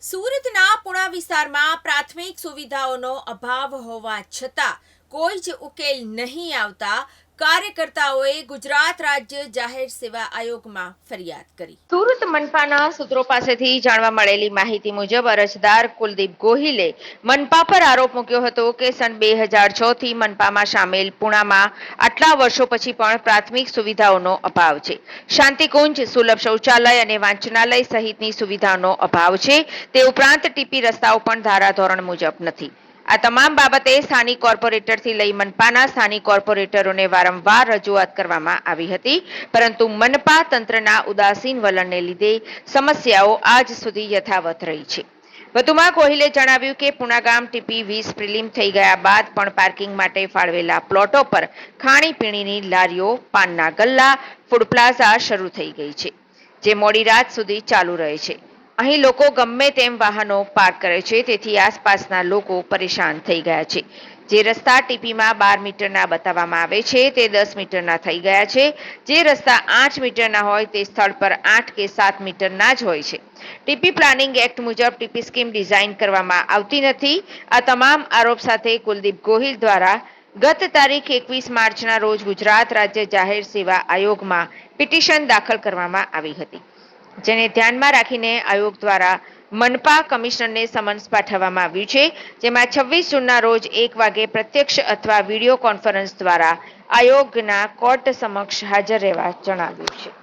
સુરતના પુણા વિસ્તારમાં પ્રાથમિક સુવિધાઓનો અભાવ હોવા છતાં કોઈ જ ઉકેલ નહીં આવતા કાર્યકર્તાઓએ ગુજરાત રાજ્ય જાહેર સેવા આયોગમાં ફરિયાદ કરી। સુરત મનપાના સૂત્રો પાસેથી જાણવા મળેલી માહિતી મુજબ અરજદાર કુલદીપ ગોહિલે મનપા પર આરોપ મૂક્યો હતો કે સન 2006 થી મનપામાં સામેલ પુણામાં આટલા વર્ષો પછી પણ પ્રાથમિક સુવિધાઓનો અભાવ છે। શાંતિકુંજ, સુલભ શૌચાલય અને વાંચનાલય સહિતની સુવિધાઓનો અભાવ છે। તે ઉપરાંત ટીપી રસ્તાઓ પણ ધારાધોરણ મુજબ નથી। આ તમામ બાબતે સ્થાનિક કોર્પોરેટરથી લઈ મનપાના સ્થાનિક કોર્પોરેટરોને વારંવાર રજૂઆત કરવામાં આવી હતી, પરંતુ મનપા તંત્રના ઉદાસીન વલણને લીધે સમસ્યાઓ આજ સુધી યથાવત રહી છે। વધુમાં ગોહિલે જણાવ્યું કે પુણા ગામ ટીપી 20 પ્રિલિમ થઈ ગયા બાદ પણ પાર્કિંગ માટે ફાળવેલા પ્લોટો પર ખાણીપીણીની લારીઓ, પાનના ગલ્લા, ફૂડ પ્લાઝા શરૂ થઈ ગઈ છે, જે મોડી રાત સુધી ચાલુ રહે છે। અહીં લોકો ગમે તેમ વાહનો પાર્ક કરે છે, તેથી આસપાસના લોકો પરેશાન થઈ ગયા છે। જે રસ્તા ટીપીમાં 12 મીટરના બતાવવામાં આવે છે તે 10 મીટરના થઈ ગયા છે। જે રસ્તા 8 મીટરના હોય તે સ્થળ પર 8 કે 7 મીટરના જ હોય છે। ટીપી પ્લાનિંગ એક્ટ મુજબ ટીપી સ્કીમ ડિઝાઇન કરવામાં આવતી નથી। આ તમામ આરોપ સાથે કુલદીપ ગોહિલ દ્વારા ગત તારીખ 21 માર્ચના રોજ ગુજરાત રાજ્ય જાહેર સેવા આયોગમાં પિટિશન દાખલ કરવામાં આવી હતી, જેને ધ્યાનમાં રાખીને આયોગ દ્વારા મનપા કમિશનરને સમન્સ પાઠવવામાં આવ્યું છે, જેમાં 26 જૂનના રોજ 1 વાગે પ્રત્યક્ષ અથવા વિડીયો કોન્ફરન્સ દ્વારા આયોગના કોર્ટ સમક્ષ હાજર રહેવા જણાવ્યું છે।